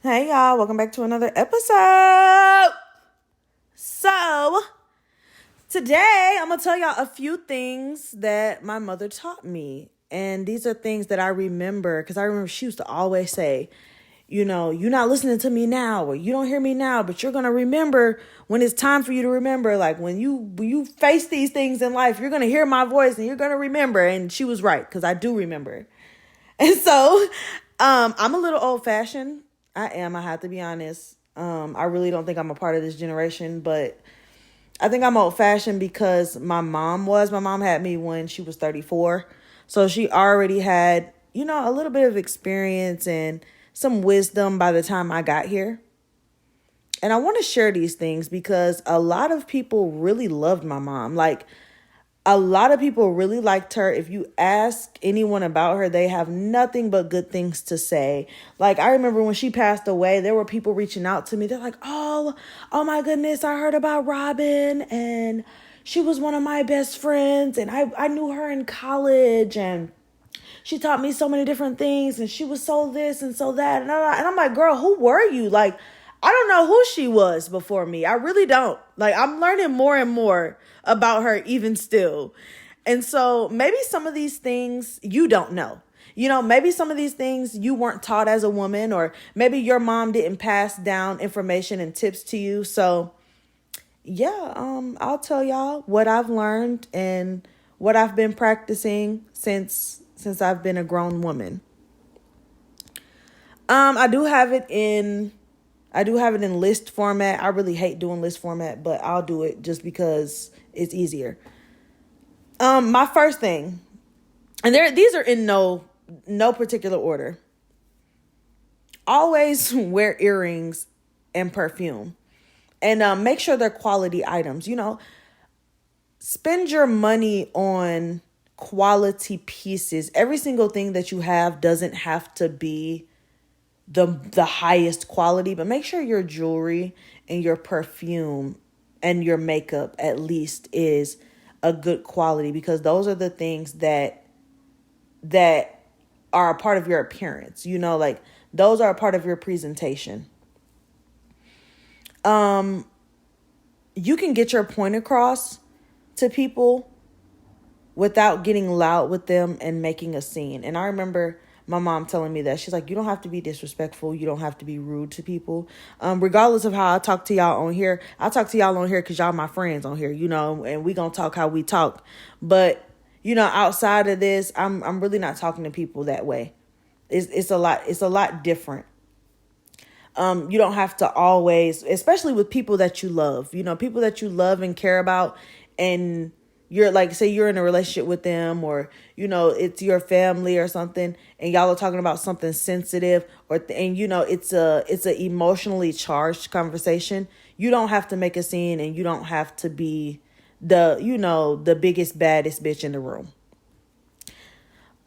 Hey y'all, welcome back to another episode. So, today I'm gonna tell y'all a few things that my mother taught me. And these are things that I remember because I remember she used to always say, you're not listening to me now, or you don't hear me now, but you're gonna remember when it's time for you to remember. Like when you face these things in life, you're gonna hear my voice and you're gonna remember. And she was right, because I do remember. And so, I'm a little old fashioned. I am. I have to be honest. I really don't think I'm a part of this generation, but I think I'm old fashioned because my mom was. My mom had me when she was 34. So she already had, a little bit of experience and some wisdom by the time I got here. And I want to share these things because a lot of people really loved my mom. Like, a lot of people really liked her. If you ask anyone about her, they have nothing but good things to say. Like, I remember when she passed away, there were people reaching out to me. They're like, oh my goodness, I heard about Robin, and she was one of my best friends, and I knew her in college, and she taught me so many different things, and she was so this and so that. And I'm like, girl, who were you? Like, I don't know who she was before me. I really don't. Like, I'm learning more and more about her even still. And so maybe some of these things you don't know. Maybe some of these things you weren't taught as a woman, or maybe your mom didn't pass down information and tips to you. So yeah, I'll tell y'all what I've learned and what I've been practicing since I've been a grown woman. I do have it in list format. I really hate doing list format, but I'll do it just because it's easier. My first thing, and these are in no particular order. Always wear earrings and perfume, and make sure they're quality items. Spend your money on quality pieces. Every single thing that you have doesn't have to be the highest quality, but make sure your jewelry and your perfume and your makeup at least is a good quality, because those are the things that are a part of your appearance. Like, those are a part of your presentation. You can get your point across to people without getting loud with them and making a scene. And I remember my mom telling me that. She's like, you don't have to be disrespectful. You don't have to be rude to people. Regardless of how I talk to y'all on here, I talk to y'all on here because y'all my friends on here, and we gonna talk how we talk. But, outside of this, I'm really not talking to people that way. It's a lot different. You don't have to always, especially with people that you love, people that you love and care about, and you're like, say you're in a relationship with them, or, it's your family or something, and y'all are talking about something sensitive, it's a emotionally charged conversation. You don't have to make a scene, and you don't have to be the biggest, baddest bitch in the room.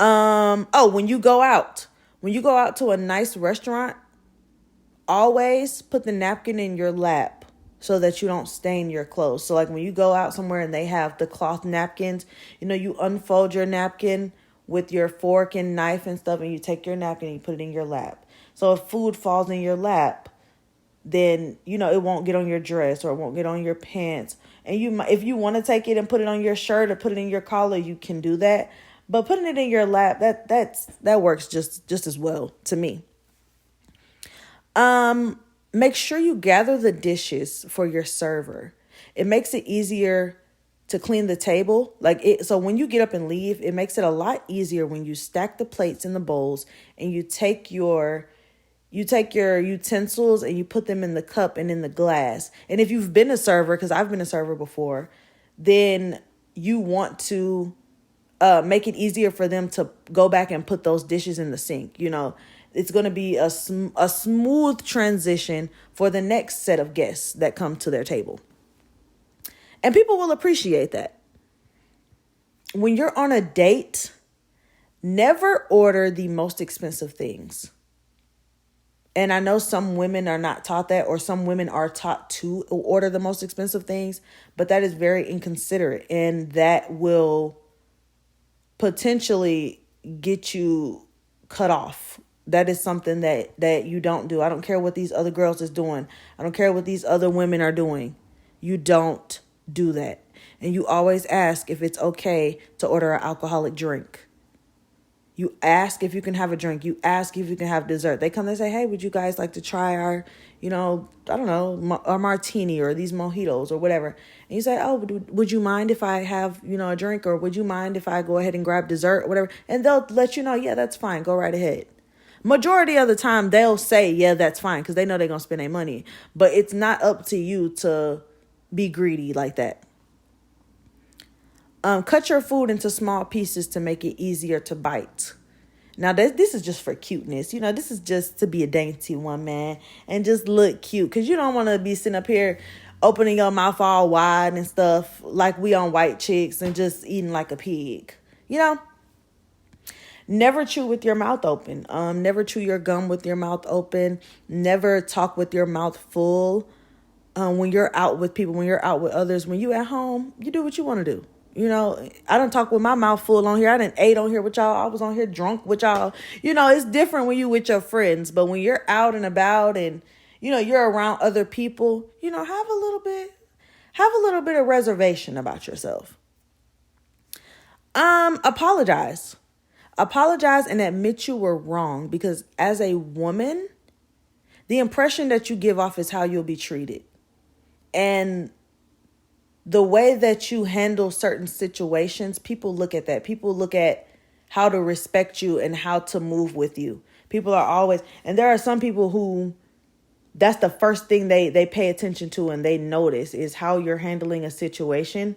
When you go out to a nice restaurant, always put the napkin in your lap so that you don't stain your clothes. So like when you go out somewhere and they have the cloth napkins, you unfold your napkin with your fork and knife and stuff, and you take your napkin and you put it in your lap. So if food falls in your lap, then, it won't get on your dress, or it won't get on your pants. And if you want to take it and put it on your shirt or put it in your collar, you can do that. But putting it in your lap, that works just as well to me. Make sure you gather the dishes for your server. It makes it easier to clean the table. So when you get up and leave, it makes it a lot easier when you stack the plates in the bowls, and you take your utensils and you put them in the cup and in the glass. And if you've been a server, because I've been a server before, then you want to make it easier for them to go back and put those dishes in the sink. It's going to be a smooth transition for the next set of guests that come to their table. And people will appreciate that. When you're on a date, never order the most expensive things. And I know some women are not taught that, or some women are taught to order the most expensive things, but that is very inconsiderate, and that will potentially get you cut off That is something that you don't do. I don't care what these other girls is doing. I don't care what these other women are doing. You don't do that. And you always ask if it's okay to order an alcoholic drink. You ask if you can have a drink. You ask if you can have dessert. They come and say, hey, would you guys like to try our, I don't know, our martini or these mojitos or whatever. And you say, oh, would you mind if I have, a drink? Or would you mind if I go ahead and grab dessert or whatever? And they'll let you know, yeah, that's fine. Go right ahead. Majority of the time, they'll say, yeah, that's fine, because they know they're going to spend their money. But it's not up to you to be greedy like that. Cut your food into small pieces to make it easier to bite. Now, this is just for cuteness. This is just to be a dainty one, man, and just look cute. Because you don't want to be sitting up here opening your mouth all wide and stuff like we on White Chicks and just eating like a pig. Never chew with your mouth open. Never chew your gum with your mouth open. Never talk with your mouth full. When you're out with people, when you're out with others, when you at home, you do what you want to do. I don't talk with my mouth full on here. I didn't ate on here with y'all. I was on here drunk with y'all. It's different when you with your friends. But when you're out and about and, you're around other people, have a little bit of reservation about yourself. Apologize. Apologize and admit you were wrong, because as a woman, the impression that you give off is how you'll be treated. And the way that you handle certain situations, people look at that. People look at how to respect you and how to move with you. People are always, and there are some people who that's the first thing they pay attention to and they notice is how you're handling a situation.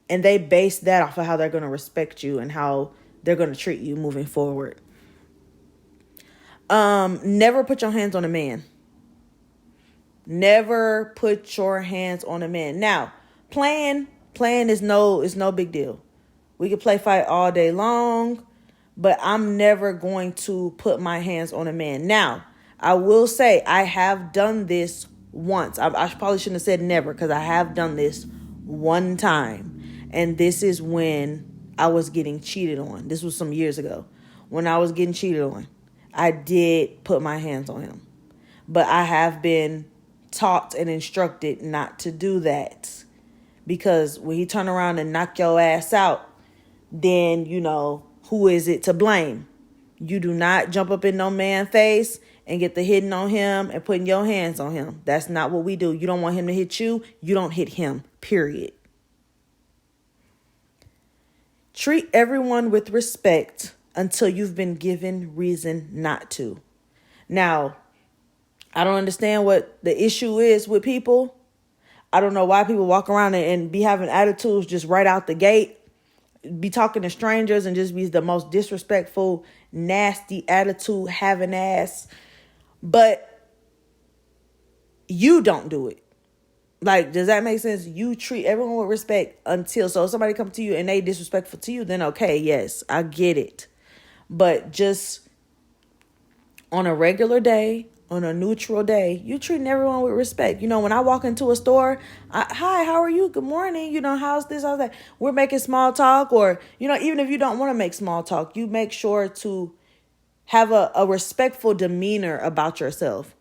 And they base that off of how they're going to respect you and how they're going to treat you moving forward. Never put your hands on a man. Never put your hands on a man. Now, playing is no big deal. We could play fight all day long, but I'm never going to put my hands on a man. Now, I will say I have done this once. I probably shouldn't have said never, because I have done this one time. And this is when I was getting cheated on. This was some years ago. When I was getting cheated on, I did put my hands on him. But I have been taught and instructed not to do that. Because when he turn around and knock your ass out, then, who is it to blame? You do not jump up in no man's face and get the hitting on him and putting your hands on him. That's not what we do. You don't want him to hit you. You don't hit him, period. Treat everyone with respect until you've been given reason not to. Now, I don't understand what the issue is with people. I don't know why people walk around and be having attitudes just right out the gate, be talking to strangers and just be the most disrespectful, nasty attitude having ass. But you don't do it. Like, does that make sense? You treat everyone with respect so if somebody come to you and they disrespectful to you, then okay, yes, I get it. But just on a regular day, on a neutral day, you treating everyone with respect. When I walk into a store, hi, how are you? Good morning. How's this, how's that? We're making small talk, or, even if you don't want to make small talk, you make sure to have a respectful demeanor about yourself.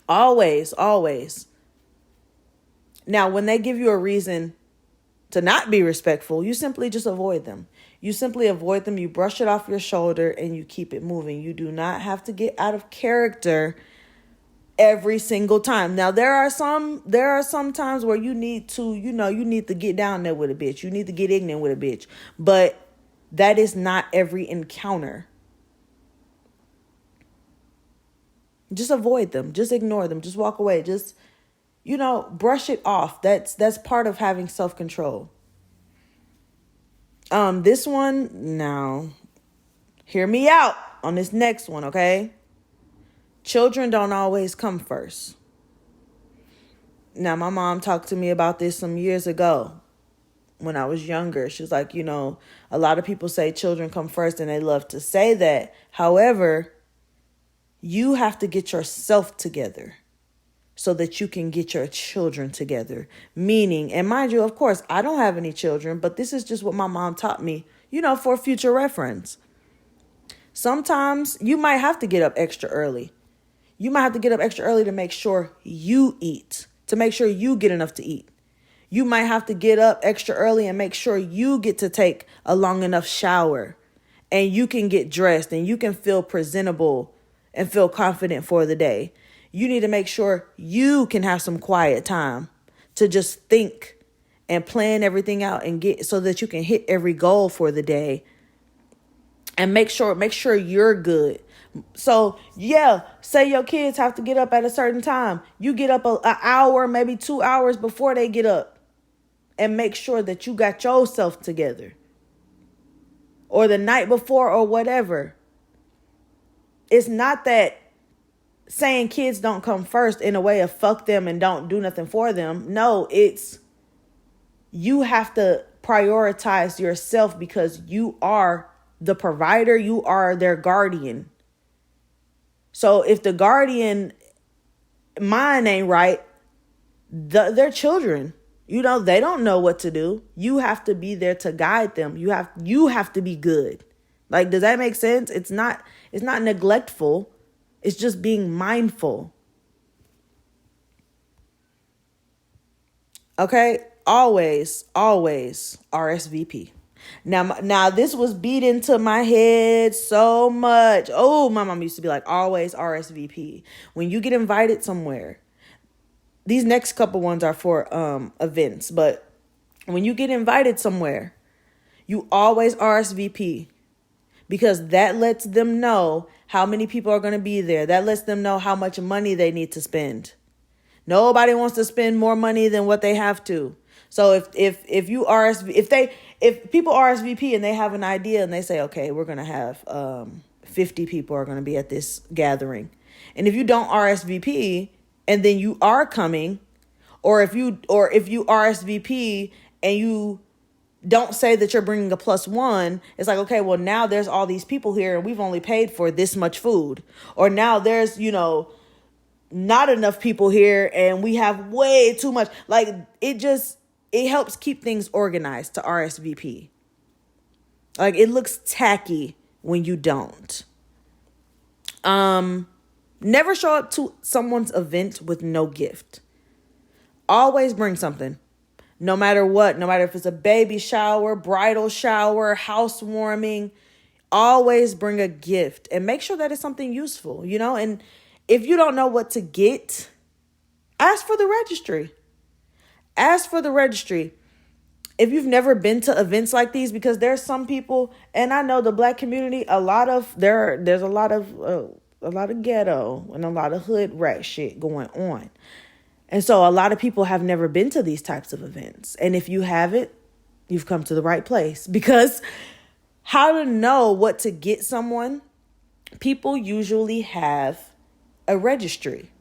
Always, always. Now, when they give you a reason to not be respectful, you simply just avoid them. You simply avoid them. You brush it off your shoulder and you keep it moving. You do not have to get out of character every single time. Now, there are some times where you need to get down there with a bitch. You need to get ignorant with a bitch. But that is not every encounter. Just avoid them. Just ignore them. Just walk away. Just, brush it off. That's part of having self-control. This one, now, hear me out on this next one, okay? Children don't always come first. Now, my mom talked to me about this some years ago when I was younger. She was like, a lot of people say children come first, and they love to say that. However, you have to get yourself together so that you can get your children together. Meaning, and mind you, of course, I don't have any children, but this is just what my mom taught me, for future reference. Sometimes you might have to get up extra early. You might have to get up extra early to make sure you eat, to make sure you get enough to eat. You might have to get up extra early and make sure you get to take a long enough shower and you can get dressed and you can feel presentable and feel confident for the day. You need to make sure you can have some quiet time to just think and plan everything out and get so that you can hit every goal for the day and make sure you're good. So yeah, say your kids have to get up at a certain time. You get up an hour, maybe 2 hours before they get up and make sure that you got yourself together, or the night before or whatever. It's not that saying kids don't come first in a way of fuck them and don't do nothing for them. No, it's you have to prioritize yourself because you are the provider. You are their guardian. So if the guardian mind ain't right, their children, they don't know what to do. You have to be there to guide them. You have to be good. Like, does that make sense? It's not neglectful. It's just being mindful. Okay? Always RSVP. Now this was beat into my head so much. Oh, my mom used to be like, always RSVP. When you get invited somewhere, these next couple ones are for events, but when you get invited somewhere, you always RSVP because that lets them know how many people are going to be there. That lets them know how much money they need to spend. Nobody wants to spend more money than what they have to. So if people RSVP and they have an idea and they say, okay, we're going to have 50 people are going to be at this gathering. And if you don't RSVP and then you are coming, or if you RSVP and you don't say that you're bringing a +1, it's like, okay, well, now there's all these people here and we've only paid for this much food. Or now there's, not enough people here and we have way too much. Like, it helps keep things organized to RSVP. Like, it looks tacky when you don't. Never show up to someone's event with no gift. Always bring something. No matter what, no matter if it's a baby shower, bridal shower, housewarming, always bring a gift and make sure that it's something useful, and if you don't know what to get, ask for the registry. Ask for the registry. If you've never been to events like these, because there's some people, and I know the Black community, there's a lot of ghetto and a lot of hood rat shit going on. And so a lot of people have never been to these types of events. And if you haven't, you've come to the right place, because how to know what to get someone, people usually have a registry.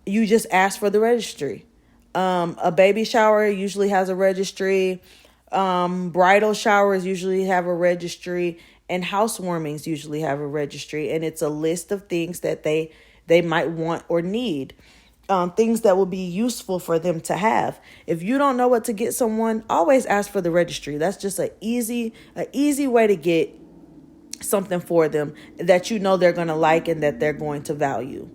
You just ask for the registry. A baby shower usually has a registry. Bridal showers usually have a registry, and housewarmings usually have a registry. And it's a list of things that they might want or need. Things that will be useful for them to have. If you don't know what to get someone, always ask for the registry. That's just an easy way to get something for them that they're going to like and that they're going to value.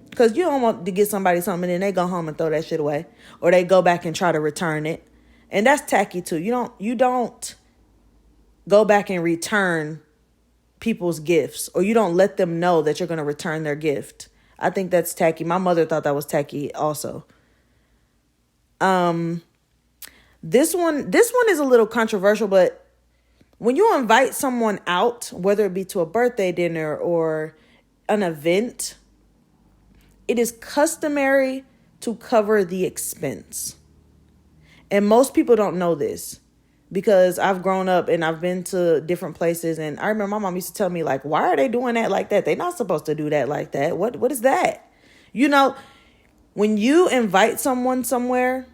Because you don't want to get somebody something and then they go home and throw that shit away, or they go back and try to return it. And that's tacky too. You don't go back and return people's gifts, or you don't let them know that you're going to return their gift. I think that's tacky. My mother thought that was tacky also. This one is a little controversial, but when you invite someone out, whether it be to a birthday dinner or an event, it is customary to cover the expense. And most people don't know this, because I've grown up and I've been to different places. And I remember my mom used to tell me, like, why are they doing that like that? They're not supposed to do that like that. What is that? When you invite someone somewhere,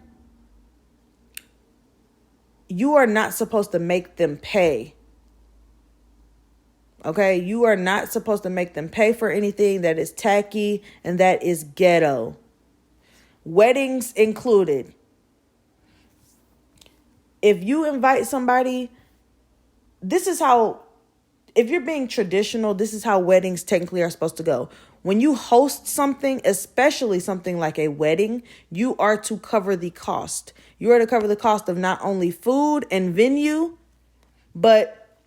you are not supposed to make them pay. Okay? You are not supposed to make them pay for anything that is tacky and that is ghetto. Weddings included. If you invite somebody, this is how if you're being traditional, this is how weddings technically are supposed to go. When you host something, especially something like a wedding, you are to cover the cost. You are to cover the cost of not only food and venue, but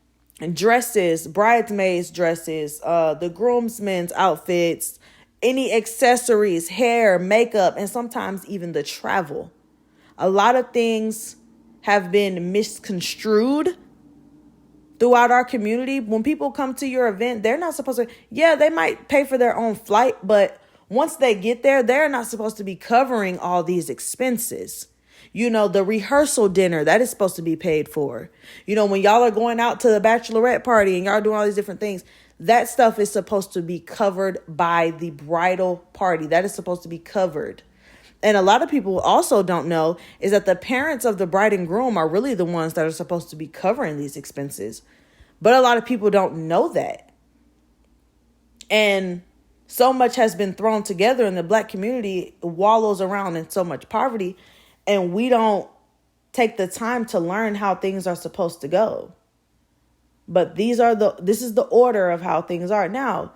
dresses, bridesmaids dresses, the groomsmen's outfits, any accessories, hair, makeup, and sometimes even the travel. A lot of things have been misconstrued throughout our community. When people come to your event, they're not supposed to, yeah, they might pay for their own flight, but once they get there, they're not supposed to be covering all these expenses. You know, the rehearsal dinner, that is supposed to be paid for. You know, when y'all are going out to the bachelorette party and y'all doing all these different things, that stuff is supposed to be covered by the bridal party. That is supposed to be covered. And a lot of people also don't know is that the parents of the bride and groom are really the ones that are supposed to be covering these expenses. But a lot of people don't know that. And so much has been thrown together in the Black community, wallows around in so much poverty, and we don't take the time to learn how things are supposed to go. But this is the order of how things are. Now,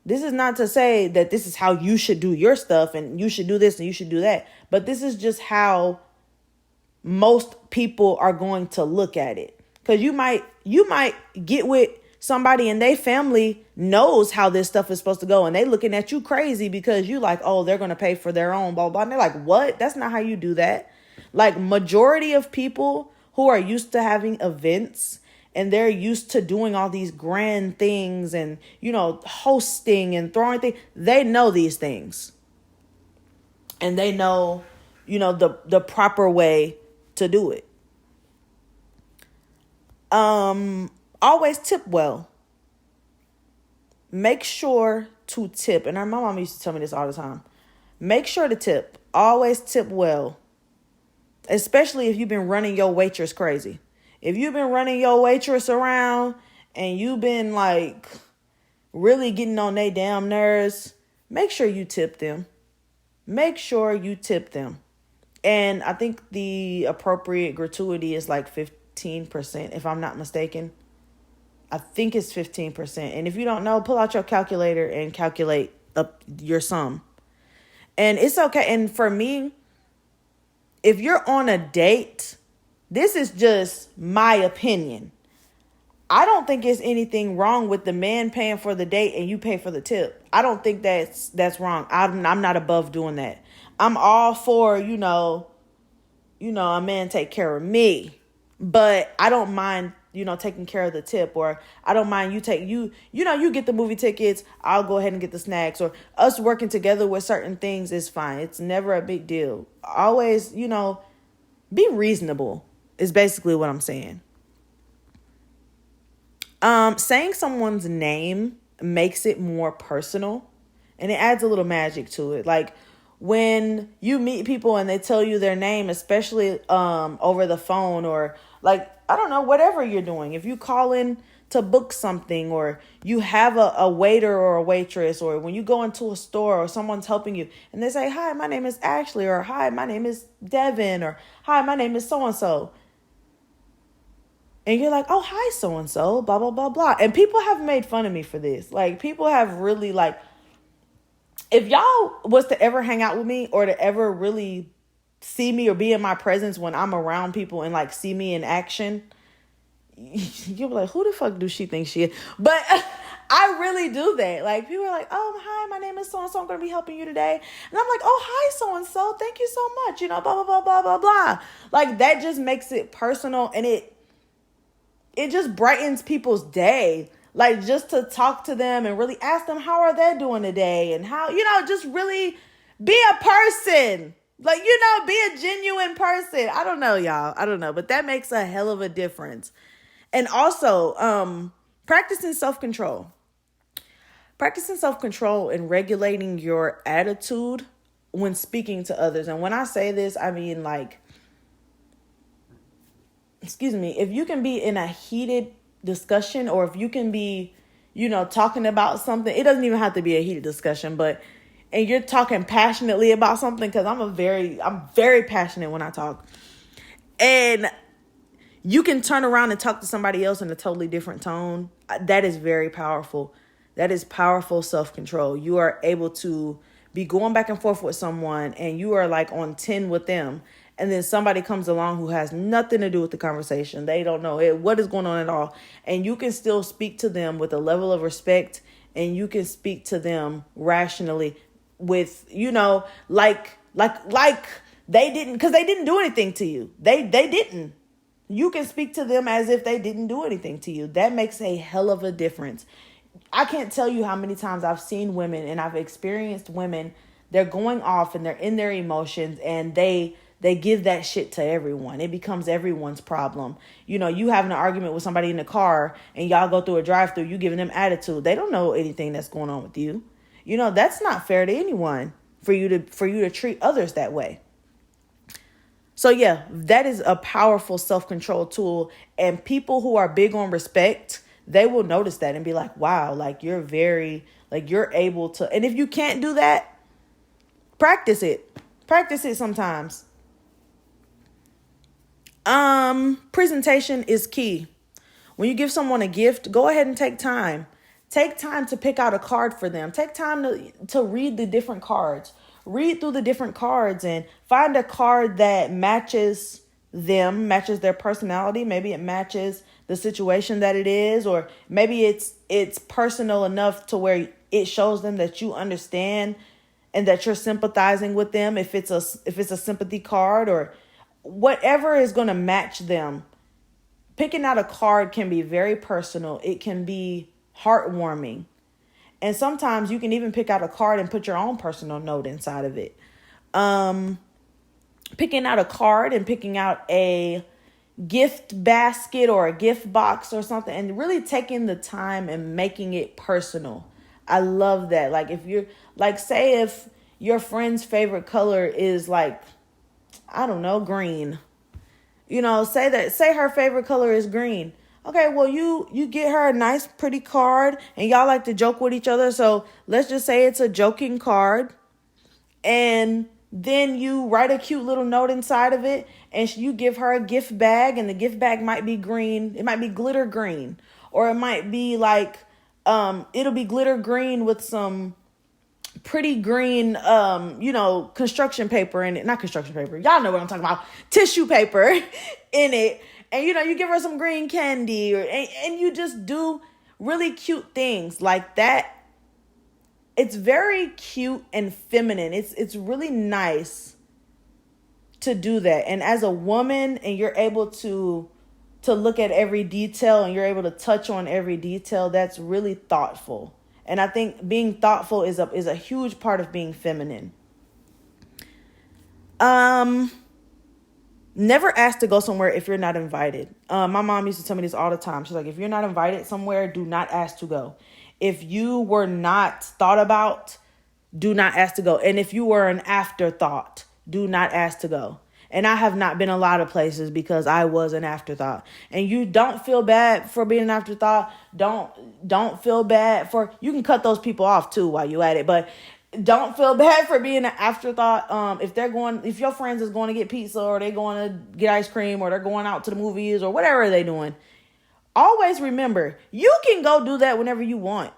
this is not to say that this is how you should do your stuff and you should do this and you should do that. But this is just how most people are going to look at it. Because you might get with somebody and their family knows how this stuff is supposed to go. And they looking at you crazy because you like, oh, they're going to pay for their own, blah, blah. And they're like, what? That's not how you do that. Like majority of people who are used to having events and they're used to doing all these grand things and, you know, hosting and throwing things, they know these things. And they know, you know, the proper way to do it. Always tip well. Make sure to tip. And my mom used to tell me this all the time. Make sure to tip. Always tip well. Especially if you've been running your waitress crazy. If you've been running your waitress around and you've been like really getting on their damn nerves, make sure you tip them. Make sure you tip them. And I think the appropriate gratuity is like 15%, if I'm not mistaken. I think it's 15%. And if you don't know, pull out your calculator and calculate up your sum. And it's okay. And for me, if you're on a date, this is just my opinion. I don't think it's anything wrong with the man paying for the date and you pay for the tip. I don't think that's wrong. I'm not above doing that. I'm all for, you know, a man take care of me, but I don't mind, you know, taking care of the tip, or I don't mind you get the movie tickets. I'll go ahead and get the snacks, or us working together with certain things is fine. It's never a big deal. Always, you know, be reasonable is basically what I'm saying. Saying someone's name makes it more personal and it adds a little magic to it. Like when you meet people and they tell you their name, especially over the phone, or like, I don't know, whatever you're doing. If you call in to book something, or you have a waiter or a waitress, or when you go into a store or someone's helping you and they say, hi, my name is Ashley, or hi, my name is Devin, or hi, my name is so-and-so. And you're like, oh, hi, so-and-so, blah, blah, blah, blah. And people have made fun of me for this. Like, people have really, like, if y'all was to ever hang out with me or to ever really see me or be in my presence when I'm around people and, like, see me in action, you'll be like, who the fuck do she think she is? But I really do that. Like, people are like, oh, hi, my name is so-and-so. I'm going to be helping you today. And I'm like, oh, hi, so-and-so. Thank you so much. You know, blah, blah, blah, blah, blah, blah. Like, that just makes it personal, and it just brightens people's day. Like, just to talk to them and really ask them how are they doing today, and how, you know, just really be a person. Like, you know, be a genuine person. I don't know, y'all. I don't know. But that makes a hell of a difference. And also, practicing self-control. Practicing self-control and regulating your attitude when speaking to others. And when I say this, I mean, like, if you can be in a heated discussion, or if you can be, you know, talking about something, it doesn't even have to be a heated discussion, and you're talking passionately about something, because I'm very passionate when I talk. And you can turn around and talk to somebody else in a totally different tone. That is very powerful. That is powerful self-control. You are able to be going back and forth with someone and you are like on 10 with them. And then somebody comes along who has nothing to do with the conversation. They don't know what is going on at all. And you can still speak to them with a level of respect, and you can speak to them rationally with, like they didn't, because they didn't do anything to you. They didn't. You can speak to them as if they didn't do anything to you. That makes a hell of a difference. I can't tell you how many times I've seen women and I've experienced women, they're going off and they're in their emotions and they give that shit to everyone. It becomes everyone's problem. You having an argument with somebody in the car and y'all go through a drive-through, you giving them attitude. They don't know anything that's going on with you. That's not fair to anyone for you to treat others that way. So yeah, that is a powerful self-control tool. And people who are big on respect, they will notice that and be like, wow, like you're able to. And if you can't do that, practice it. Practice it sometimes. Presentation is key. When you give someone a gift, go ahead and take time. Take time to pick out a card for them. Take time to read the different cards. Read through the different cards and find a card that matches them, matches their personality. Maybe it matches the situation that it is, or maybe it's personal enough to where it shows them that you understand and that you're sympathizing with them. If it's a sympathy card or whatever is going to match them. Picking out a card can be very personal. It can be heartwarming. And sometimes you can even pick out a card and put your own personal note inside of it. Picking out a card and picking out a gift basket or a gift box or something and really taking the time and making it personal. I love that. Like say if your friend's favorite color is like, I don't know, green. Say her favorite color is green. Okay, well, you get her a nice, pretty card and y'all like to joke with each other. So let's just say it's a joking card. And then you write a cute little note inside of it and you give her a gift bag, and the gift bag might be green. It might be glitter green, or it might be like, it'll be glitter green with some pretty green, construction paper in it. Not construction paper. Y'all know what I'm talking about. Tissue paper in it. And, you give her some green candy and you just do really cute things like that. It's very cute and feminine. It's really nice to do that. And as a woman, and you're able to look at every detail and you're able to touch on every detail, that's really thoughtful. And I think being thoughtful is a huge part of being feminine. Never ask to go somewhere if you're not invited. My mom used to tell me this all the time. She's like, if you're not invited somewhere, do not ask to go. If you were not thought about, do not ask to go. And if you were an afterthought, do not ask to go. And I have not been a lot of places because I was an afterthought. And you don't feel bad for being an afterthought. Don't feel bad for, you can cut those people off too while you at it, but don't feel bad for being an afterthought. If your friends is going to get pizza, or they going to get ice cream, or they're going out to the movies, or whatever they're doing, always remember, you can go do that whenever you want.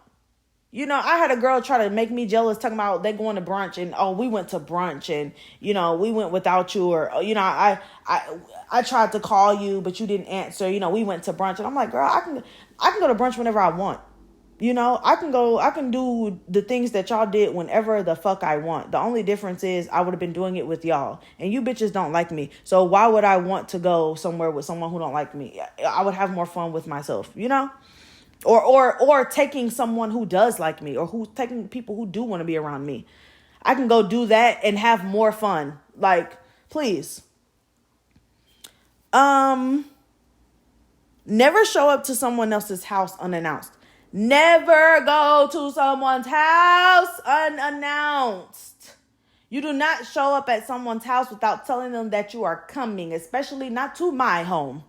I had a girl try to make me jealous, talking about they going to brunch and, oh, we went to brunch and, we went without you, or, I tried to call you, but you didn't answer. We went to brunch, and I'm like, girl, I can go to brunch whenever I want. I can do the things that y'all did whenever the fuck I want. The only difference is I would have been doing it with y'all, and you bitches don't like me. So why would I want to go somewhere with someone who don't like me? I would have more fun with myself, or taking someone who does like me, or who's taking people who do want to be around me. I can go do that and have more fun. Like, please. Never show up to someone else's house unannounced. Never go to someone's house unannounced. You do not show up at someone's house without telling them that you are coming, especially not to my home.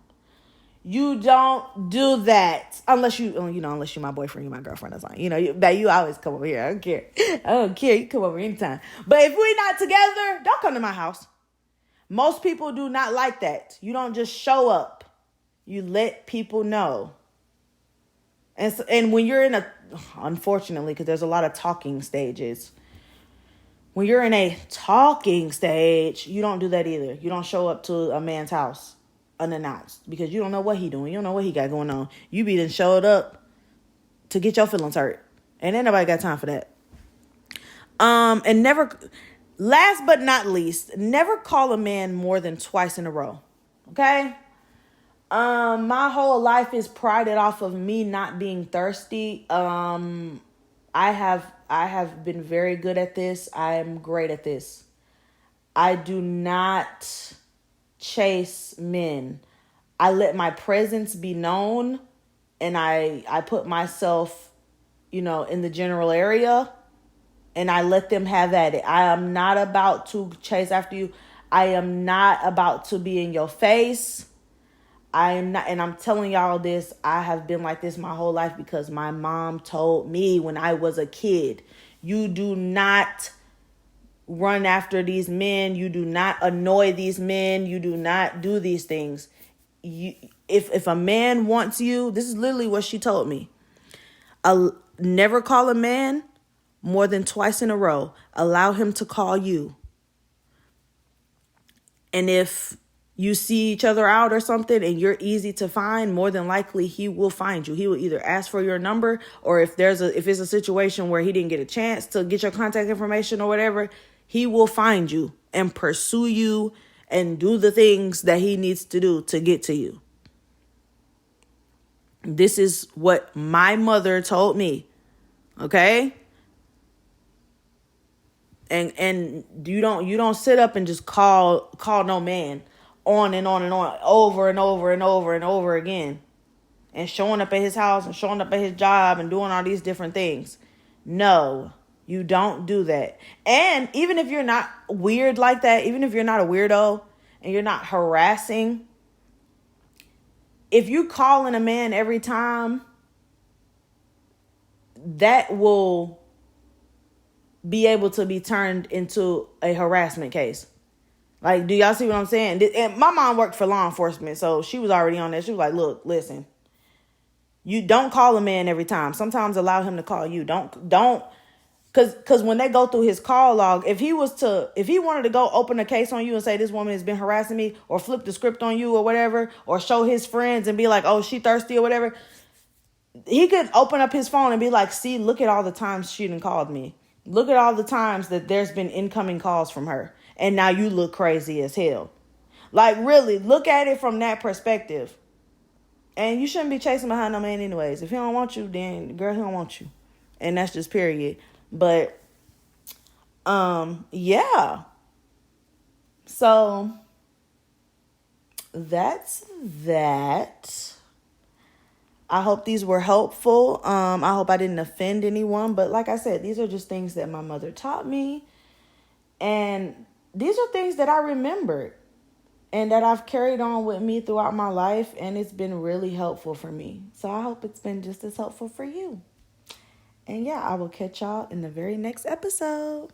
You don't do that unless you're my boyfriend, you're my girlfriend. That's fine. You always come over here. I don't care. You come over anytime. But if we're not together, don't come to my house. Most people do not like that. You don't just show up. You let people know. And when you're unfortunately, because there's a lot of talking stages. When you're in a talking stage, you don't do that either. You don't show up to a man's house unannounced because you don't know what he doing. You don't know what he got going on. You be done showed up to get your feelings hurt. And ain't nobody got time for that. And never, last but not least, never call a man more than twice in a row. Okay? My whole life is prided off of me not being thirsty. I have been very good at this. I am great at this. I do not chase men. I let my presence be known, and I put myself, in the general area, and I let them have at it. I am not about to chase after you. I am not about to be in your face. I am not, and I'm telling y'all this, I have been like this my whole life because my mom told me when I was a kid, you do not run after these men. You do not annoy these men. You do not do these things. If a man wants you, this is literally what she told me. Never call a man more than twice in a row. Allow him to call you. And if you see each other out or something and you're easy to find, more than likely he will find you. He will either ask for your number, or if it's a situation where he didn't get a chance to get your contact information or whatever, he will find you and pursue you and do the things that he needs to do to get to you. This is what my mother told me. Okay? And you don't sit up and just call no man on and on and on, over and over and over and over again, and showing up at his house and showing up at his job and doing all these different things. No, you don't do that. And even if you're not weird like that, even if you're not a weirdo and you're not harassing, if you calling a man every time, that will be able to be turned into a harassment case. Like, do y'all see what I'm saying? And my mom worked for law enforcement, so she was already on that. She was like, look, listen, you don't call a man every time. Sometimes allow him to call you. Don't, because when they go through his call log, if he wanted to go open a case on you and say this woman has been harassing me, or flip the script on you or whatever, or show his friends and be like, oh, she thirsty or whatever, he could open up his phone and be like, see, look at all the times she done called me. Look at all the times that there's been incoming calls from her. And now you look crazy as hell. Like, really, look at it from that perspective. And you shouldn't be chasing behind no man anyways. If he don't want you, then girl, he don't want you. And that's just period. But, yeah. So, that's that. I hope these were helpful. I hope I didn't offend anyone. But like I said, these are just things that my mother taught me. And these are things that I remembered and that I've carried on with me throughout my life. And it's been really helpful for me. So I hope it's been just as helpful for you. And yeah, I will catch y'all in the very next episode.